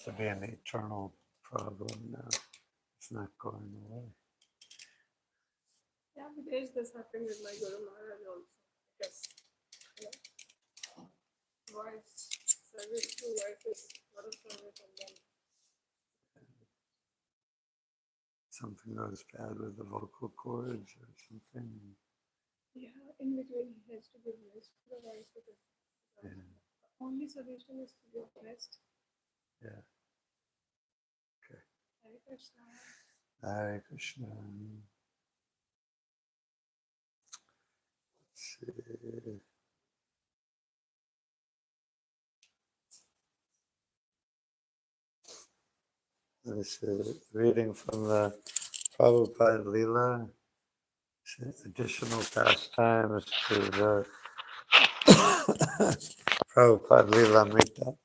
to be an eternal problem now. It's not going away. Yeah, Videsh, this happened with my Guru Maharaj also. Yes. Wife's service to wife is what a service, and then Something goes bad with the vocal cords or something. yeah, in between he has to give rest to the wife because Yeah. the only solution is to give rest. Yeah. Okay. Hare Krishna. Hare Krishna. Let's see. This is reading from the Prabhupada Leela, additional pastimes to the Prabhupada lilamrita.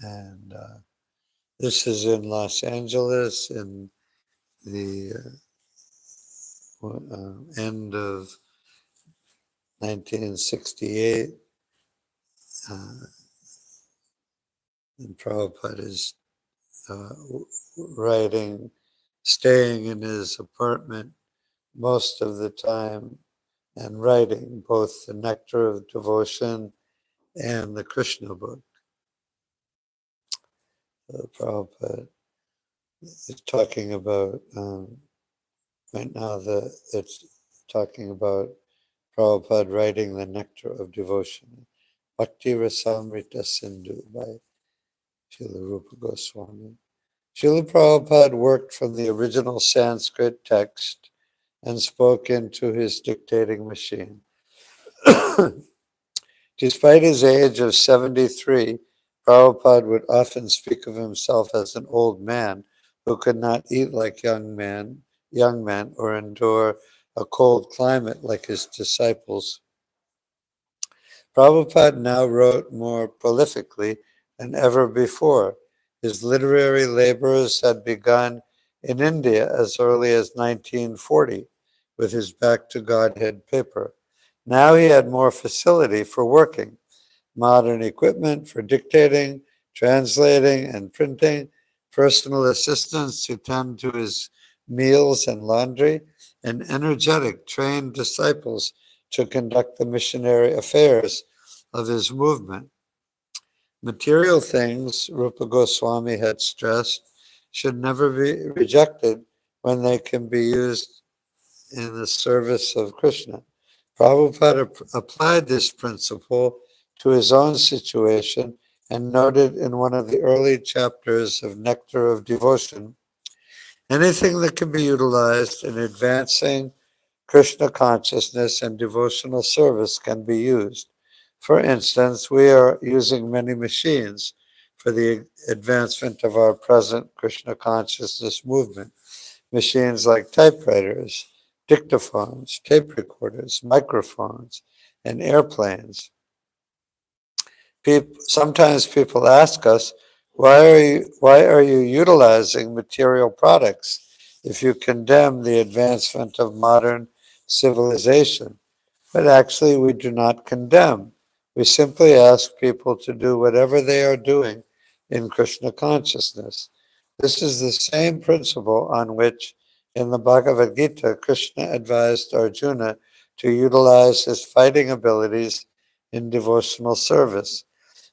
And this is in Los Angeles in the end of 1968. And Prabhupada is writing, staying in his apartment most of the time and writing both the Nectar of Devotion and the Krishna book. Prabhupada is talking about, right now it's talking about Prabhupada writing the Nectar of Devotion, Bhakti Rasamrita Sindhu by Srila Rupa Goswami. Srila Prabhupada worked from the original Sanskrit text and spoke into his dictating machine. Despite his age of 73, Prabhupada would often speak of himself as an old man who could not eat like young men, or endure a cold climate like his disciples. Prabhupada now wrote more prolifically than ever before. His literary labors had begun in India as early as 1940 with his Back to Godhead paper. Now he had more facility for working, modern equipment for dictating, translating, and printing, personal assistants to tend to his meals and laundry, and energetic, trained disciples to conduct the missionary affairs of his movement. Material things, Rupa Goswami had stressed, should never be rejected when they can be used in the service of Krishna. Prabhupada applied this principle to his own situation and noted in one of the early chapters of Nectar of Devotion, anything that can be utilized in advancing Krishna consciousness and devotional service can be used. For instance, we are using many machines for the advancement of our present Krishna consciousness movement. Machines like typewriters, dictaphones, tape recorders, microphones, and airplanes. Sometimes people ask us, why are you utilizing material products if you condemn the advancement of modern civilization? But actually, we do not condemn. We simply ask people to do whatever they are doing in Krishna consciousness. This is the same principle on which, in the Bhagavad Gita, Krishna advised Arjuna to utilize his fighting abilities in devotional service.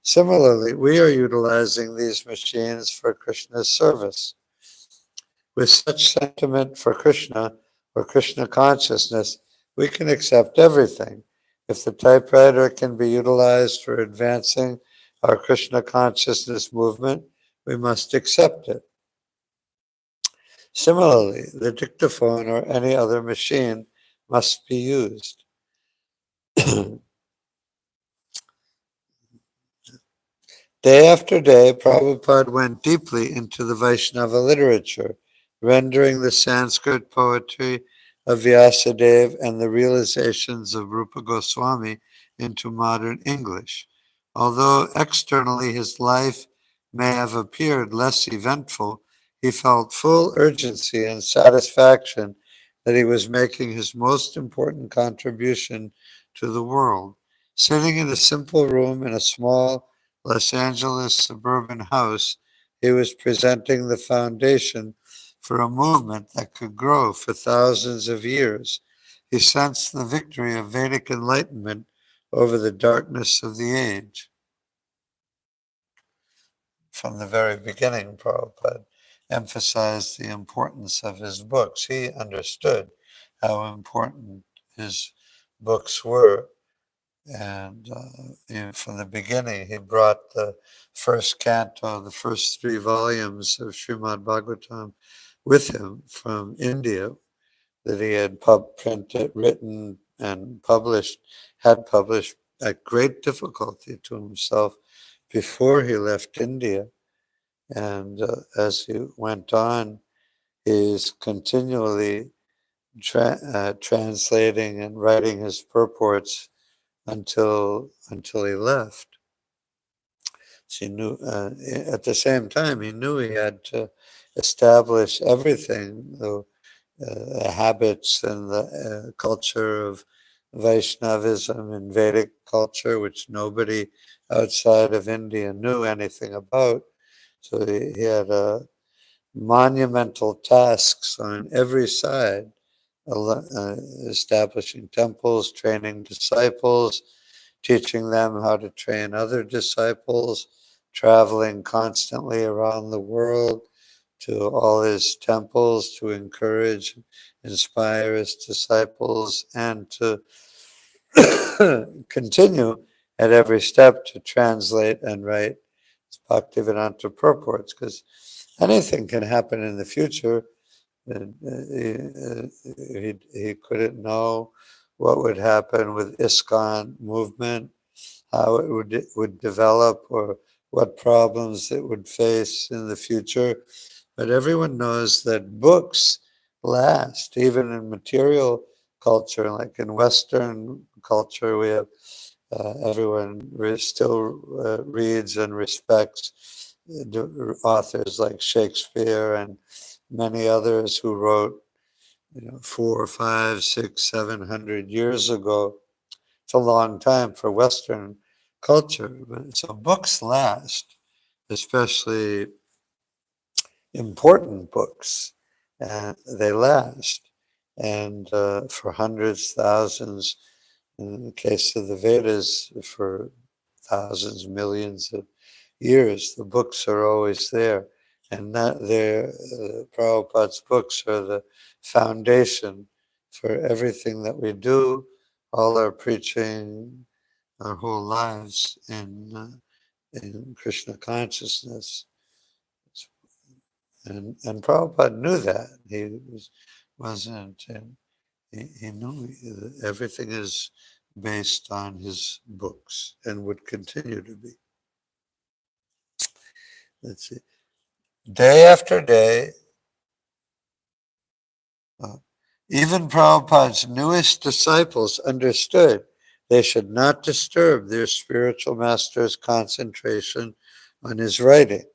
Similarly, we are utilizing these machines for Krishna's service. With such sentiment for Krishna or Krishna consciousness, we can accept everything. If the typewriter can be utilized for advancing our Krishna consciousness movement, we must accept it. Similarly, the dictaphone or any other machine must be used. Day after day, Prabhupada went deeply into the Vaishnava literature, rendering the Sanskrit poetry of Vyasadeva and the realizations of Rupa Goswami into modern English. Although externally his life may have appeared less eventful, he felt full urgency and satisfaction that he was making his most important contribution to the world. Sitting in a simple room in a small Los Angeles suburban house, he was presenting the foundation for a movement that could grow for thousands of years. He sensed the victory of Vedic enlightenment over the darkness of the age. From the very beginning, Prabhupada emphasized the importance of his books. He understood how important his books were. And from the beginning, he brought the first canto, the first 3 volumes of Srimad Bhagavatam with him from India that he had printed, written, and had published at great difficulty to himself before he left India. And as he went on, he's continually translating and writing his purports until he left. So he knew, at the same time, he knew he had to establish everything, the habits and the culture of Vaishnavism and Vedic culture, which nobody outside of India knew anything about. So he had monumental tasks on every side, establishing temples, training disciples, teaching them how to train other disciples, traveling constantly around the world to all his temples to encourage, inspire his disciples, and to continue at every step to translate and write Bhaktivedanta purports, because anything can happen in the future. He couldn't know what would happen with ISKCON movement, how it would develop, or what problems it would face in the future. But everyone knows that books last, even in material culture, like in Western culture, we have everyone still reads and respects authors like Shakespeare and many others who wrote, 4, 5, 6, 700 years ago. It's a long time for Western culture. So books last, especially important books, and they last. And for hundreds, thousands, in the case of the Vedas, for thousands, millions of years, the books are always there. And Prabhupada's books are the foundation for everything that we do, all our preaching, our whole lives in Krishna consciousness. And Prabhupada knew that. He knew that everything is based on his books and would continue to be. Let's see. Day after day, even Prabhupada's newest disciples understood they should not disturb their spiritual master's concentration on his writing.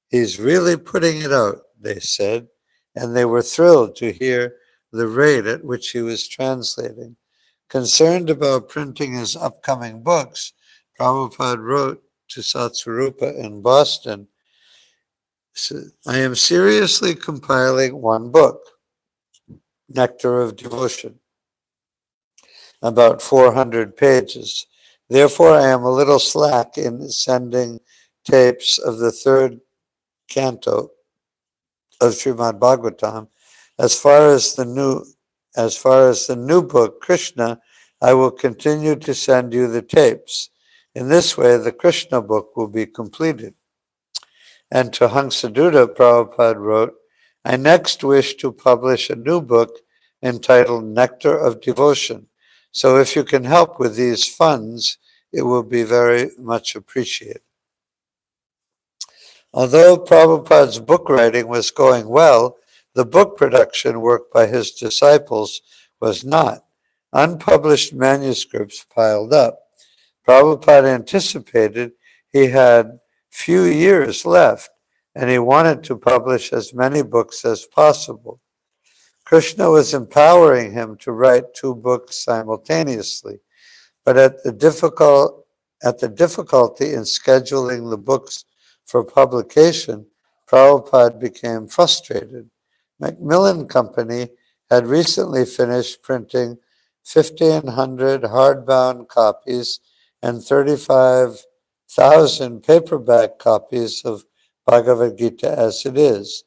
He's really putting it out, they said, and they were thrilled to hear the rate at which he was translating. Concerned about printing his upcoming books, Prabhupada wrote to Satsvarupa in Boston, I am seriously compiling one book, Nectar of Devotion, about 400 pages. Therefore, I am a little slack in sending tapes of the 3rd canto of Srimad Bhagavatam. As far as the new book, Krishna, I will continue to send you the tapes. In this way, the Krishna book will be completed. And to Hansaduta, Prabhupada wrote, I next wish to publish a new book entitled Nectar of Devotion. So if you can help with these funds, it will be very much appreciated. Although Prabhupada's book writing was going well, the book production work by his disciples was not. Unpublished manuscripts piled up. Prabhupada anticipated he had few years left, and he wanted to publish as many books as possible. Krishna was empowering him to write 2 books simultaneously, but at the difficulty in scheduling the books for publication, Prabhupada became frustrated. Macmillan Company had recently finished printing 1,500 hardbound copies and 35,000 paperback copies of Bhagavad Gita as it is.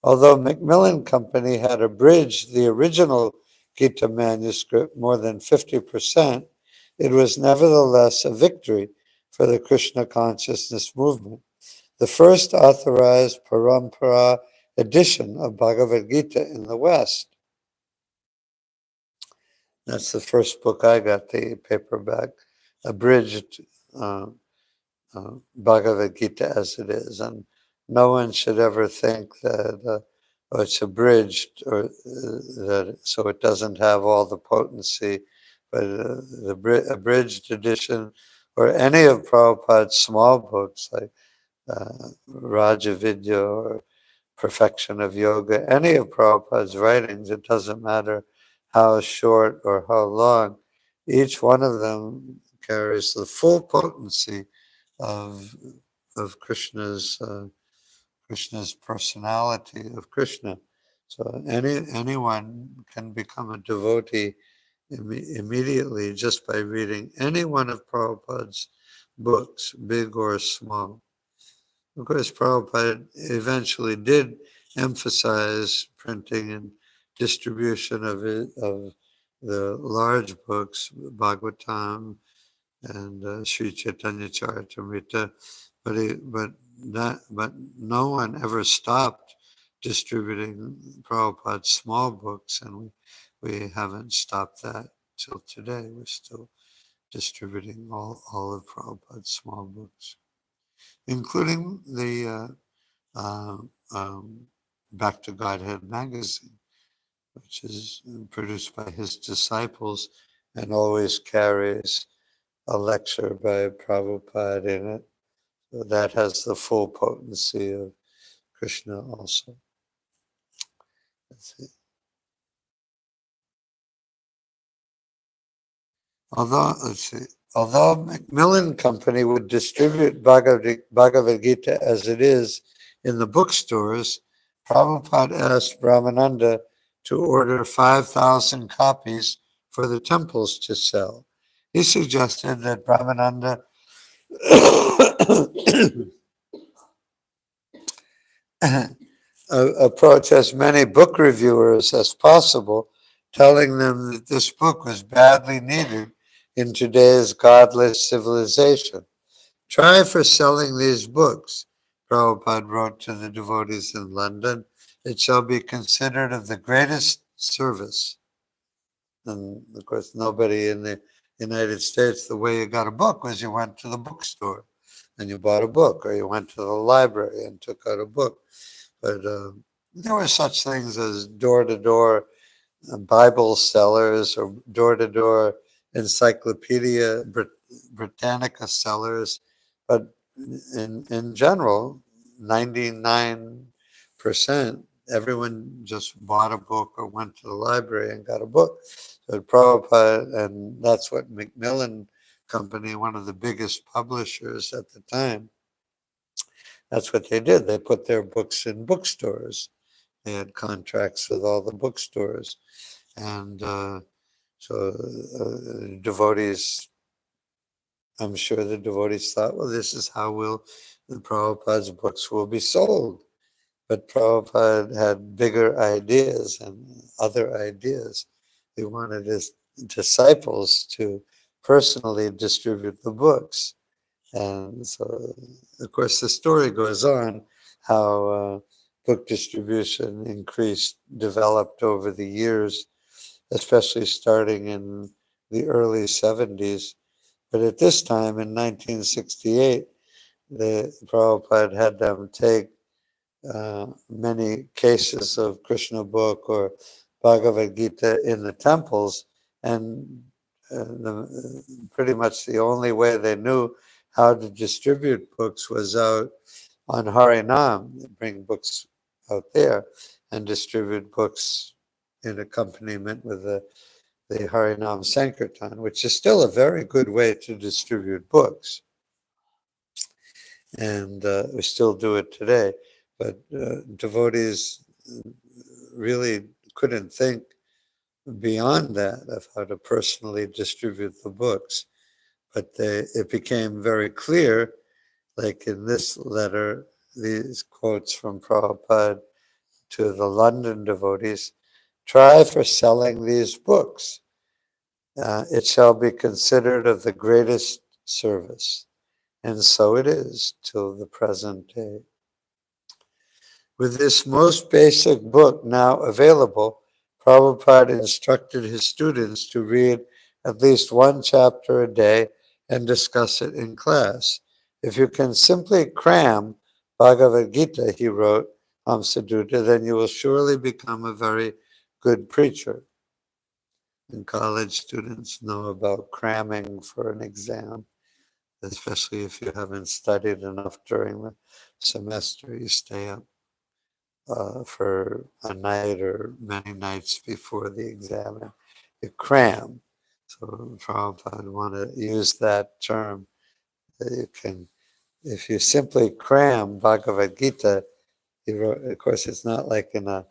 Although Macmillan Company had abridged the original Gita manuscript more than 50%, it was nevertheless a victory for the Krishna consciousness movement. The first authorized Parampara edition of Bhagavad Gita in the West. That's the first book I got, the paperback, abridged Bhagavad Gita as it is. And no one should ever think that it's abridged or that so it doesn't have all the potency. But the abridged edition or any of Prabhupada's small books like Raja Vidya or Perfection of Yoga, any of Prabhupada's writings, it doesn't matter how short or how long, each one of them carries the full potency of Krishna's Krishna's personality of Krishna. So anyone can become a devotee immediately just by reading any one of Prabhupada's books, big or small. Of course, Prabhupada eventually did emphasize printing and distribution of the large books, Bhagavatam and Sri Chaitanya Charitamrita, but no one ever stopped distributing Prabhupada's small books, and we haven't stopped that till today. We're still distributing all of Prabhupada's small books, including the Back to Godhead magazine, which is produced by his disciples and always carries a lecture by Prabhupada in it. So that has the full potency of Krishna also. Let's see. Although Macmillan Company would distribute Bhagavad Gita as it is in the bookstores, Prabhupada asked Brahmananda to order 5,000 copies for the temples to sell. He suggested that Brahmananda approach as many book reviewers as possible, telling them that this book was badly needed in today's godless civilization. Try for selling these books, Prabhupada wrote to the devotees in London. It shall be considered of the greatest service. And of course, nobody in the United States, the way you got a book was you went to the bookstore and you bought a book, or you went to the library and took out a book. But there were such things as door-to-door Bible sellers or door-to-door Encyclopedia Britannica sellers. But in general, 99%, everyone just bought a book or went to the library and got a book. So Prabhupada, and that's what Macmillan Company, one of the biggest publishers at the time, that's what they did. They put their books in bookstores. They had contracts with all the bookstores. And devotees, I'm sure the devotees thought, well, this is how the Prabhupada's books will be sold. But Prabhupada had bigger ideas and other ideas. He wanted his disciples to personally distribute the books. And so, of course, the story goes on how book distribution developed over the years, especially starting in the early 70s. But at this time, in 1968, the Prabhupada had them take many cases of Krishna book or Bhagavad Gita in the temples, and pretty much the only way they knew how to distribute books was out on Harinam, bring books out there and distribute books in accompaniment with the Harinam Sankirtan, which is still a very good way to distribute books. And we still do it today. but devotees really couldn't think beyond that of how to personally distribute the books. But it became very clear, like in this letter, these quotes from Prabhupada to the London devotees, try for selling these books. It shall be considered of the greatest service. And so it is till the present day. With this most basic book now available, Prabhupada instructed his students to read at least one chapter a day and discuss it in class. If you can simply cram Bhagavad Gita, he wrote, Amsaduta, then you will surely become a very good preacher. And college students know about cramming for an exam, especially if you haven't studied enough during the semester. You stay up for a night or many nights before the exam, and you cram. So Prabhupada want to use that term. That you can, if you simply cram Bhagavad Gita, of course it's not like in a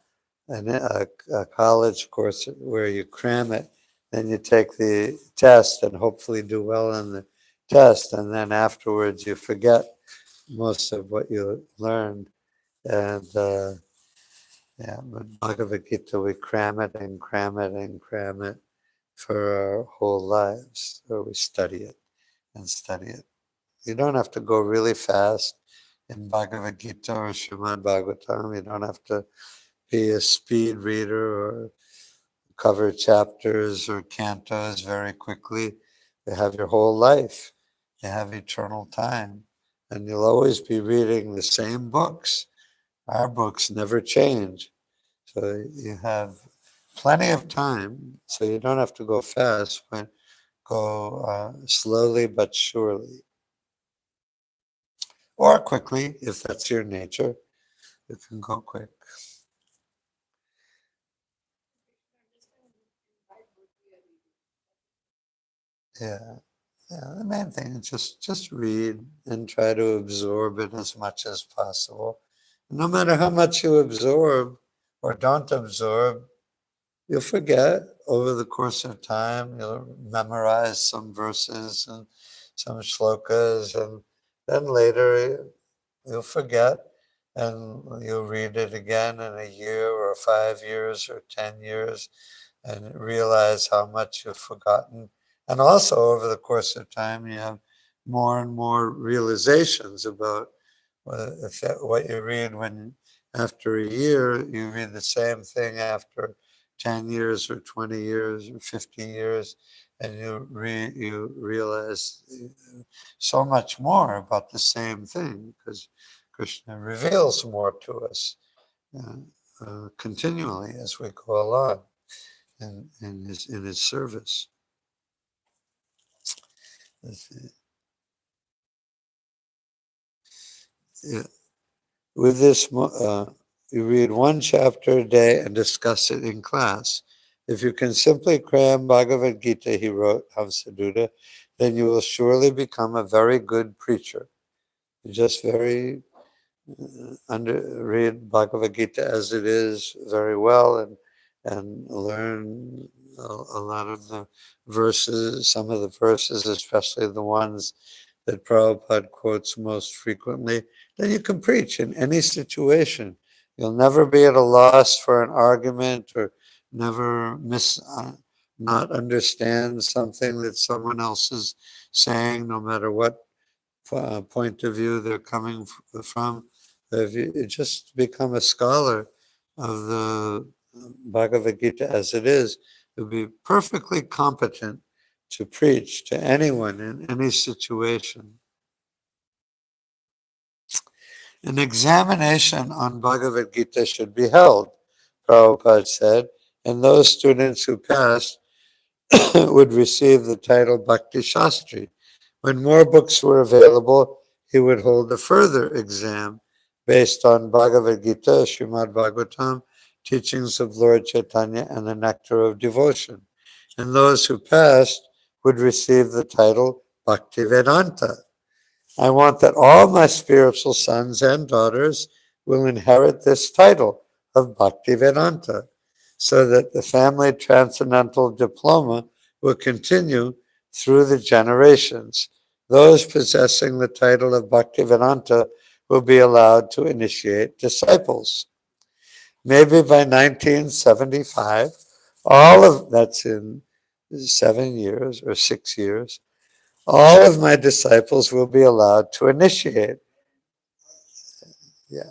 college course where you cram it, then you take the test and hopefully do well on the test, and then afterwards you forget most of what you learned. And yeah, but Bhagavad Gita, we cram it and cram it and cram it for our whole lives. So we study it and study it. You don't have to go really fast in Bhagavad Gita or Srimad Bhagavatam. You don't have to be a speed reader or cover chapters or cantos very quickly. You have your whole life. You have eternal time. And you'll always be reading the same books. Our books never change. So you have plenty of time. So you don't have to go fast, but go slowly but surely. Or quickly, if that's your nature. You can go quick. Yeah. Yeah, the main thing is just read and try to absorb it as much as possible. No matter how much you absorb or don't absorb, you'll forget over the course of time. You'll memorize some verses and some shlokas, and then later you'll forget, and you'll read it again in a year or 5 years or 10 years, and realize how much you've forgotten. And also over the course of time, you have more and more realizations about what you read when after a year, you read the same thing after 10 years or 20 years or 50 years, and you realize so much more about the same thing because Krishna reveals more to us continually as we go along in his service. Yeah. With this, you read one chapter a day and discuss it in class. If you can simply cram Bhagavad Gita, he wrote, Hamsaduta, then you will surely become a very good preacher. Just very read Bhagavad Gita as it is very well, and learn a lot of the verses, some of the verses, especially the ones that Prabhupada quotes most frequently, then you can preach in any situation. You'll never be at a loss for an argument or never not understand something that someone else is saying, no matter what point of view they're coming from. If you just become a scholar of the Bhagavad Gita as it is, you'll be perfectly competent to preach to anyone in any situation. An examination on Bhagavad Gita should be held, Prabhupada said, and those students who passed would receive the title Bhakti Shastri. When more books were available, he would hold a further exam based on Bhagavad Gita, Srimad Bhagavatam, teachings of Lord Chaitanya, and the nectar of devotion. And those who passed would receive the title Bhakti Vedanta. I want that all my spiritual sons and daughters will inherit this title of Bhaktivedanta, so that the family transcendental diploma will continue through the generations. Those possessing the title of Bhaktivedanta will be allowed to initiate disciples. Maybe by 1975, that's in 7 years or 6 years, all of my disciples will be allowed to initiate. Yeah.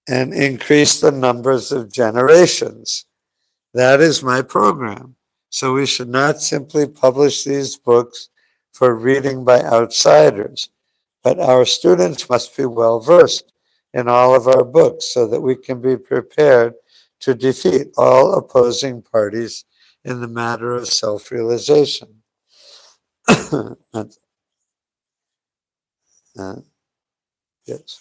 And increase the numbers of generations. That is my program. So we should not simply publish these books for reading by outsiders, but our students must be well versed in all of our books so that we can be prepared to defeat all opposing parties in the matter of self-realization. Yes.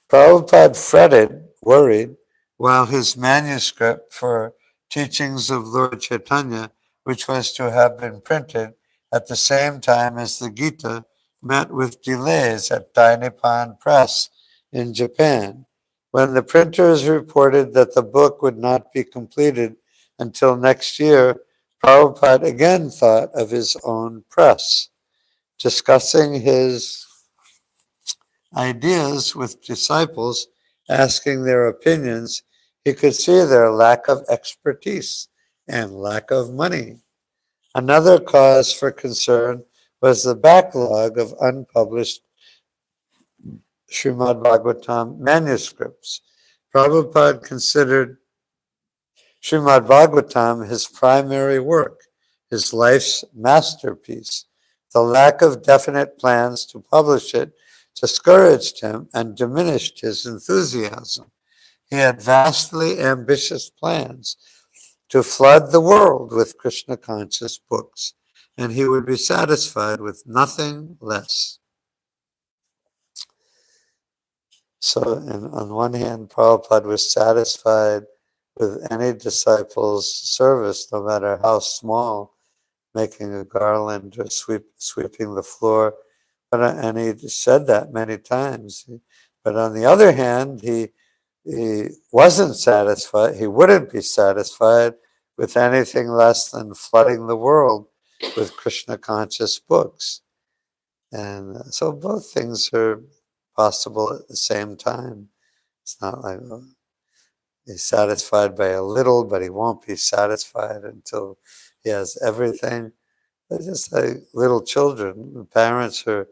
Prabhupada fretted, worried, while his manuscript for Teachings of Lord Chaitanya, which was to have been printed at the same time as the Gita, met with delays at Dainipan Press in Japan. When the printers reported that the book would not be completed until next year, Prabhupada again thought of his own press. Discussing his ideas with disciples, asking their opinions, he could see their lack of expertise and lack of money. Another cause for concern was the backlog of unpublished Srimad Bhagavatam manuscripts. Prabhupada considered Srimad Bhagavatam his primary work, his life's masterpiece. The lack of definite plans to publish it discouraged him and diminished his enthusiasm. He had vastly ambitious plans to flood the world with Krishna conscious books, and he would be satisfied with nothing less. So, on one hand, Prabhupada was satisfied with any disciple's service, no matter how small, making a garland or sweeping the floor. And he said that many times. But on the other hand, he wasn't satisfied. He wouldn't be satisfied with anything less than flooding the world with Krishna conscious books. And so both things are possible at the same time. It's not like he's satisfied by a little, but he won't be satisfied until he has everything. They're just like little children. The parents are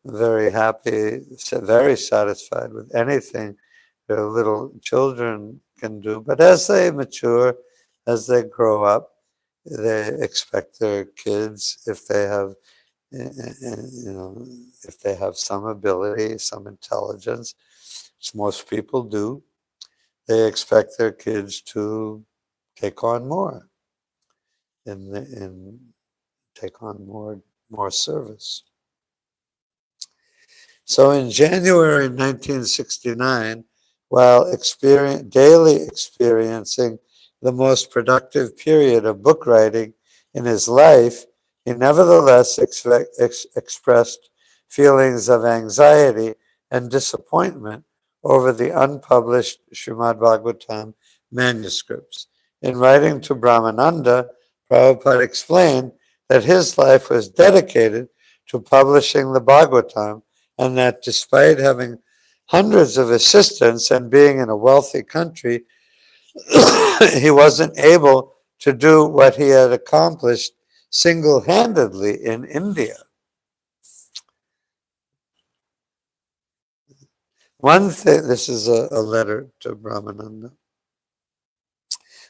very happy, very satisfied with anything their little children can do. But as they mature, as they grow up, they expect their kids, if they have, if they have some ability, some intelligence, which most people do, they expect their kids to take on more and take on more service. So in January 1969, while daily experiencing the most productive period of book writing in his life, he nevertheless expressed feelings of anxiety and disappointment over the unpublished Srimad Bhagavatam manuscripts. In writing to Brahmananda, Prabhupada explained that his life was dedicated to publishing the Bhagavatam, and that despite having hundreds of assistants and being in a wealthy country, he wasn't able to do what he had accomplished single-handedly in India. One thing, this is a letter to Brahmananda.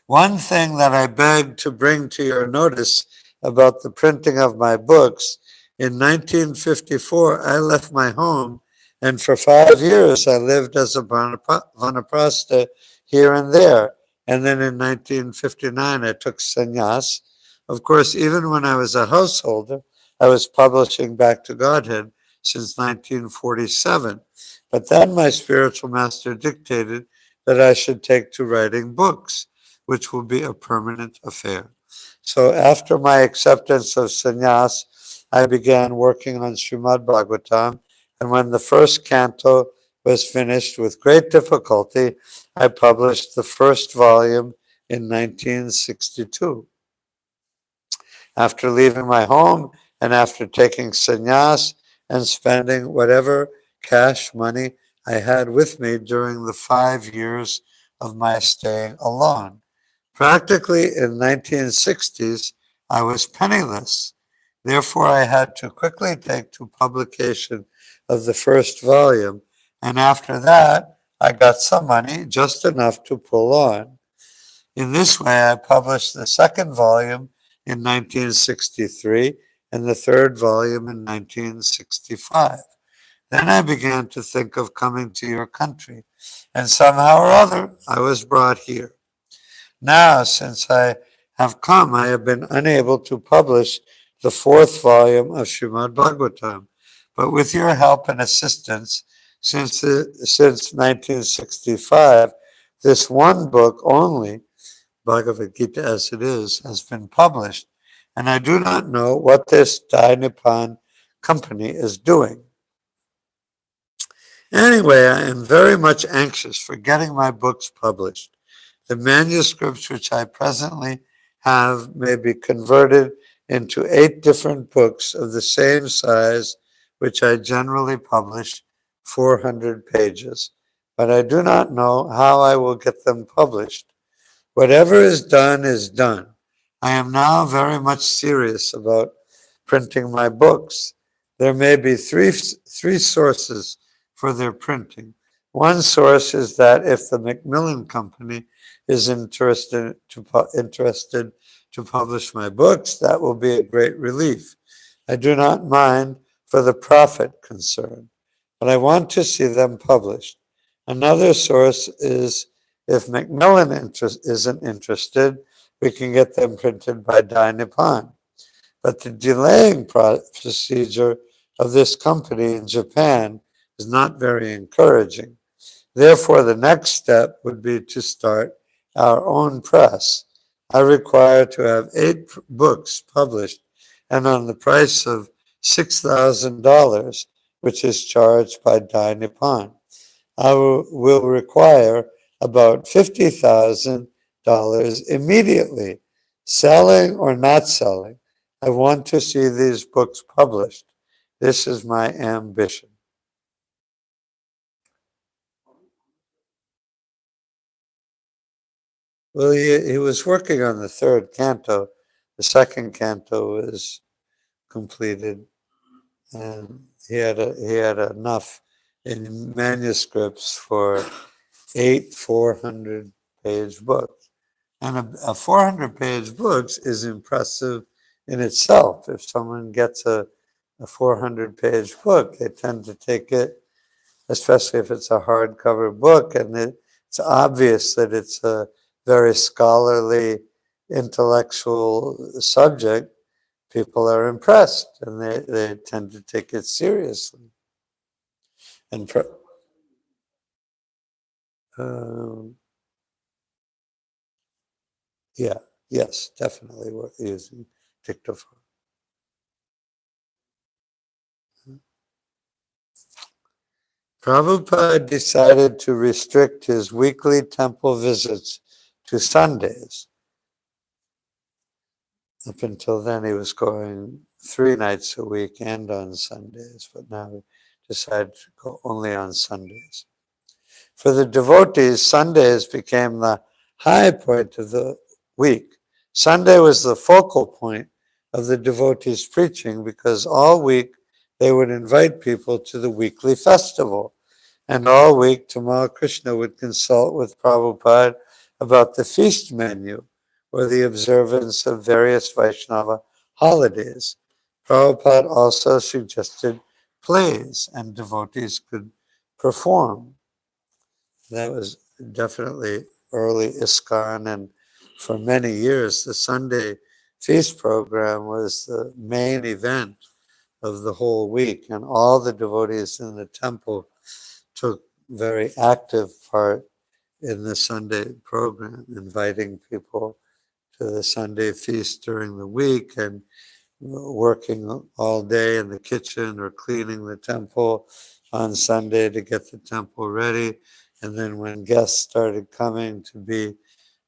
One thing that I beg to bring to your notice about the printing of my books, in 1954, I left my home, and for 5 years I lived as a vanaprastha here and there. And then in 1959, I took sannyas. Of course, even when I was a householder, I was publishing Back to Godhead since 1947. But then my spiritual master dictated that I should take to writing books, which will be a permanent affair. So after my acceptance of sannyas, I began working on Srimad Bhagavatam and when the first canto was finished with great difficulty, I published the first volume in 1962. After leaving my home and after taking sannyas and spending whatever cash money I had with me during the 5 years of my staying alone. Practically in 1960s, I was penniless. Therefore, I had to quickly take to publication of the first volume, and after that, I got some money, just enough to pull on. In this way, I published the second volume in 1963 and the third volume in 1965. Then I began to think of coming to your country, and somehow or other, I was brought here. Now, since I have come, I have been unable to publish the fourth volume of Srimad Bhagavatam, but with your help and assistance, since 1965, this one book only, Bhagavad Gita as it is, has been published, and I do not know what this Dai Nippon company is doing. Anyway, I am very much anxious for getting my books published. The manuscripts which I presently have may be converted into 8 different books of the same size, which I generally publish, 400 pages. But I do not know how I will get them published. Whatever is done is done. I am now very much serious about printing my books. There may be three sources for their printing. One source is that if the Macmillan Company is interested to publish my books, that will be a great relief. I do not mind for the profit concern, but I want to see them published. Another source is if Macmillan isn't interested, we can get them printed by Dai Nippon. But the delaying procedure of this company in Japan is not very encouraging. Therefore, the next step would be to start our own press. I require to have 8 books published and on the price of $6,000, which is charged by Dai Nippon. I will require about $50,000 immediately, selling or not selling. I want to see these books published. This is my ambition. Well, he was working on the third canto. The second canto was completed, and he had enough in manuscripts for 8 400-page books. And a 400-page book is impressive in itself. If someone gets a 400-page book, they tend to take it, especially if it's a hardcover book, and it's obvious that it's a very scholarly, intellectual subject. People are impressed, and they tend to take it seriously. And yeah, yes, definitely we're using dictaphone. Prabhupada decided to restrict his weekly temple visits to Sundays. Up until then, he was going 3 nights a week and on Sundays, but now he decided to go only on Sundays. For the devotees, Sundays became the high point of the week. Sunday was the focal point of the devotees' preaching because all week they would invite people to the weekly festival. And all week, Tamal Krishna would consult with Prabhupada about the feast menu or the observance of various Vaishnava holidays. Prabhupada also suggested plays and devotees could perform. That was definitely early ISKCON, and for many years, the Sunday feast program was the main event of the whole week, and all the devotees in the temple took very active part in the Sunday program, inviting people to the Sunday feast during the week and working all day in the kitchen or cleaning the temple on Sunday to get the temple ready. And then when guests started coming to be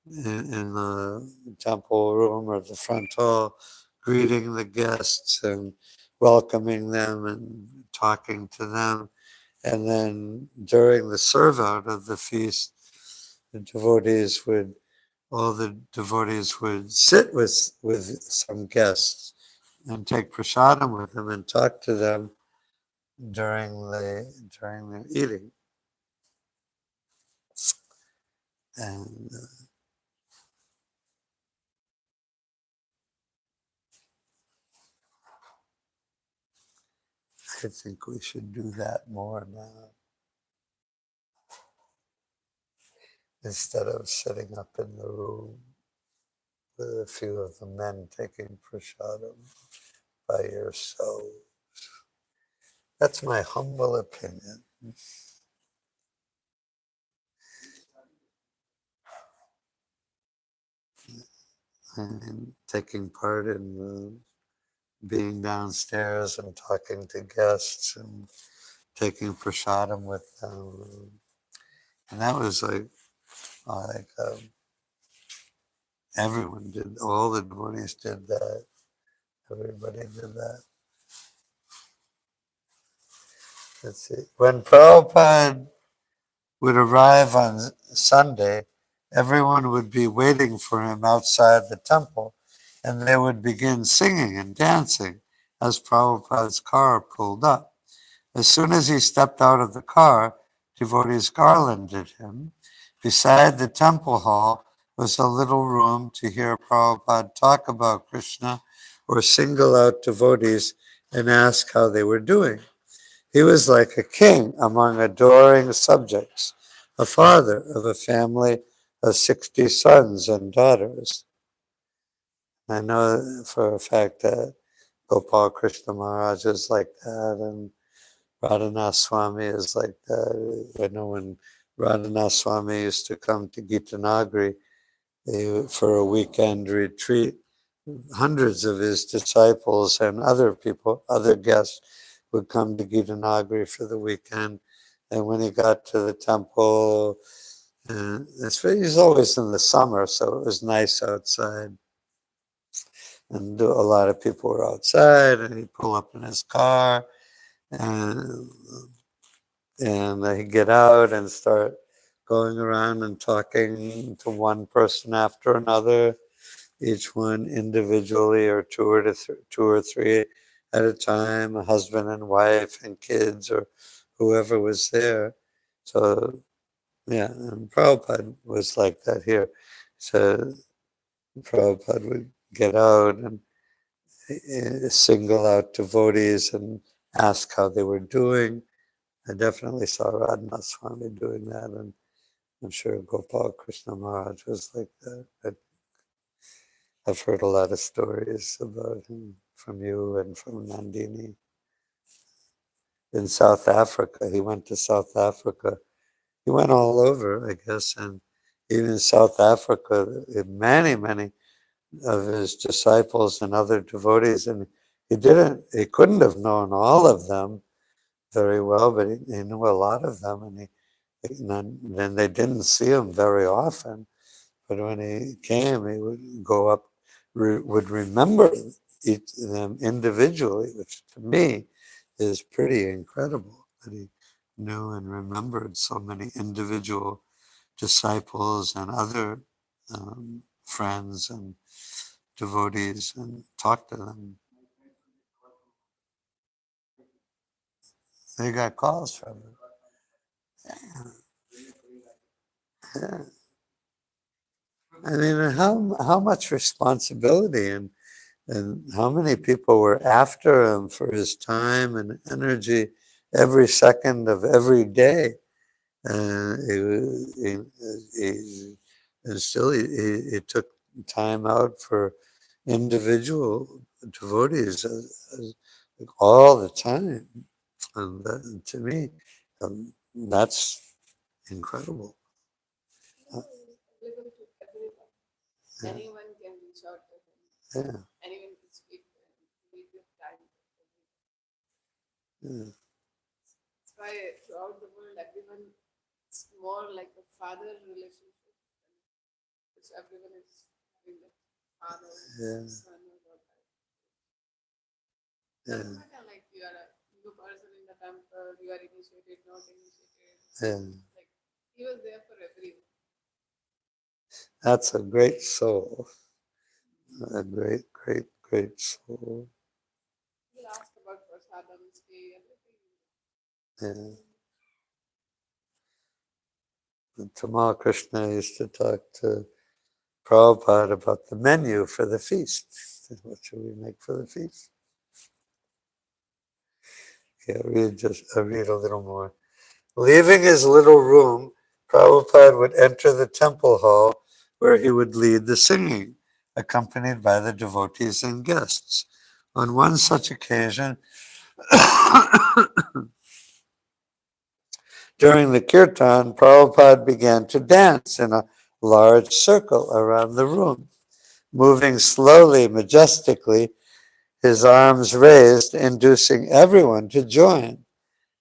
in the temple room or the front hall, greeting the guests and welcoming them and talking to them. And then during the serve out of the feast, the devotees would, all the devotees would sit with some guests and take prasadam with them and talk to them during the eating. And I think we should do that more now instead of sitting up in the room with a few of the men taking prasadam by yourself. That's my humble opinion. And taking part in being downstairs and talking to guests and taking prasadam with them. And that was like everyone did, all the devotees did that. Everybody did that. Let's see. When Prabhupada would arrive on Sunday, everyone would be waiting for him outside the temple, and they would begin singing and dancing as Prabhupada's car pulled up. As soon as he stepped out of the car, devotees garlanded him. Beside the temple hall was a little room to hear Prabhupada talk about Krishna or single out devotees and ask how they were doing. He was like a king among adoring subjects, a father of a family of 60 sons and daughters. I know for a fact that Gopal Krishna Maharaj is like that, and Radhanath Swami is like that. I know when Radhanath Swami used to come to Gitanagri for a weekend retreat, hundreds of his disciples and other people, other guests, would come to Gitanagri for the weekend. And when he got to the temple, he's always in the summer, so it was nice outside. And a lot of people were outside, and he'd pull up in his car, and he'd get out and start going around and talking to one person after another, each one individually or two or three at a time, a husband and wife and kids or whoever was there. So, yeah, and Prabhupada was like that here. So Prabhupada would get out and single out devotees and ask how they were doing. I definitely saw Radhanath Swami doing that, and I'm sure Gopal Krishna Maharaj was like that. I've heard a lot of stories about him from you and from Nandini. In South Africa, he went to South Africa. He went all over, I guess, and even in South Africa, many of his disciples and other devotees, and he couldn't have known all of them very well, but he knew a lot of them, and then they didn't see him very often. But when he came, he would go up, would remember each of them individually, which to me is pretty incredible that he knew and remembered so many individual disciples and other friends and devotees and talked to them. They got calls from him. Yeah. I mean, how much responsibility and how many people were after him for his time and energy every second of every day. And and still he took time out for individual devotees all the time. And to me, that's incredible. Available to everyone. Yeah. Anyone can reach out to him. Yeah. Anyone can speak to him. Yeah. That's why throughout the world, everyone it's more like a father relationship, which everyone is having that father, Yeah. son, or daughter. Yeah. Doesn't matter like you are a new person in the temple, you are initiated, not initiated. Yeah. Like he was there for everyone. That's a great soul. A great, great, great soul. He'll ask about prasadam, stay, everything. Yeah. And Tamal Krishna used to talk to Prabhupada about the menu for the feast. What should we make for the feast? Okay, I'll read a little more. Leaving his little room, Prabhupada would enter the temple hall where he would lead the singing, accompanied by the devotees and guests. On one such occasion, during the kirtan, Prabhupada began to dance in a large circle around the room, moving slowly, majestically, his arms raised, inducing everyone to join.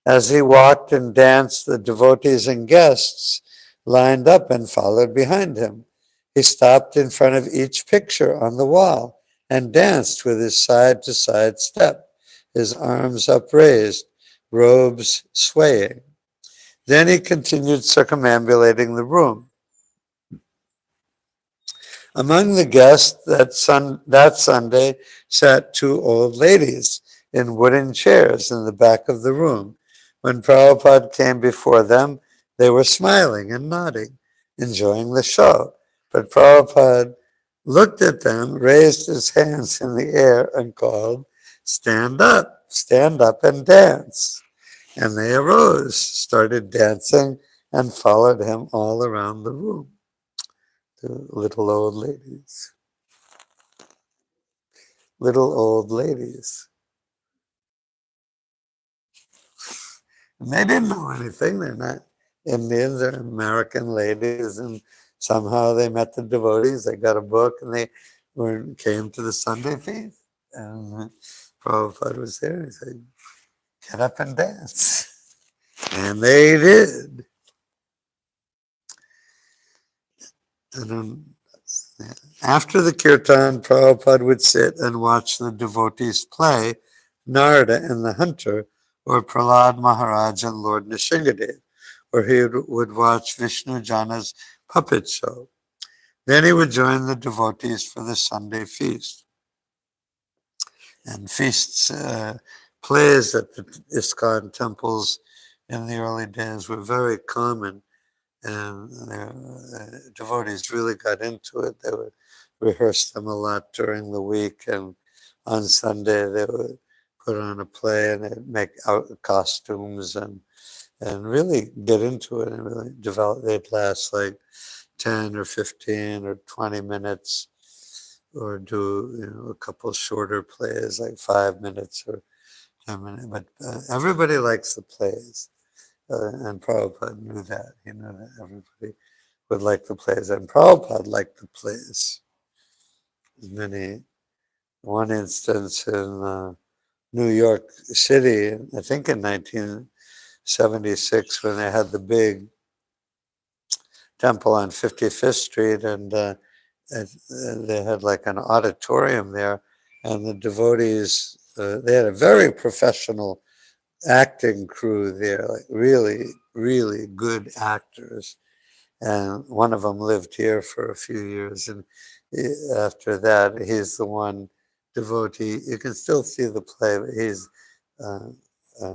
As he walked and danced, the devotees and guests lined up and followed behind him. He stopped in front of each picture on the wall and danced with his side to side step, his arms upraised, robes swaying. Then he continued circumambulating the room. Among the guests that Sunday sat two old ladies in wooden chairs in the back of the room. When Prabhupada came before them, they were smiling and nodding, enjoying the show. But Prabhupada looked at them, raised his hands in the air, and called, stand up and dance. And they arose, started dancing, and followed him all around the room. The little old ladies. Little old ladies. And they didn't know anything. They're not Indians, they're American ladies. And somehow they met the devotees. They got a book and they came to the Sunday feast. And Prabhupada was there. He said, get up and dance. And they did. And then, after the kirtan, Prabhupada would sit and watch the devotees play Narada and the Hunter, or Prahlad Maharaj and Lord Nishingadev, or he would watch Vishnu Jana's puppet show. Then he would join the devotees for the Sunday feast. And feasts, plays at the ISKCON temples in the early days were very common, and devotees really got into it. They would rehearse them a lot during the week, and on Sunday they would put on a play and they'd make out costumes and really get into it and really develop. They'd last like 10 or 15 or 20 minutes, or do a couple shorter plays like 5 minutes or 10 minutes. But everybody likes the plays. And Prabhupada knew that. He knew that everybody would like the plays. And Prabhupada liked the plays. One instance in New York City, I think in 1976, when they had the big temple on 55th Street, and they had like an auditorium there, and the devotees, they had a very professional acting crew there, like really, really good actors. And one of them lived here for a few years. And after that, he's the one devotee. You can still see the play, but he's, uh, uh,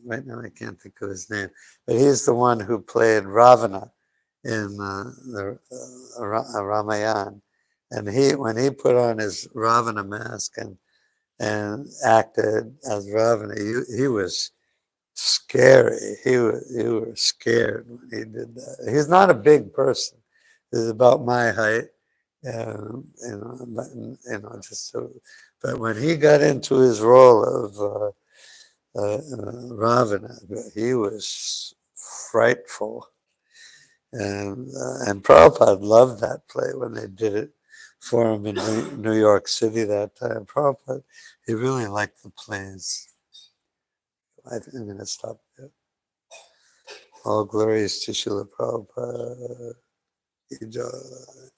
right now I can't think of his name, but he's the one who played Ravana in the Ramayana. And when he put on his Ravana mask and acted as Ravana, he was scary. He was scared when he did that. He's not a big person. He's about my height, just so. But when he got into his role of Ravana, he was frightful, and Prabhupada loved that play when they did it for him in New York City that time. Prabhupada, he really liked the plays. I think I'm going to stop there. All glories to Srila Prabhupada. Ki jai.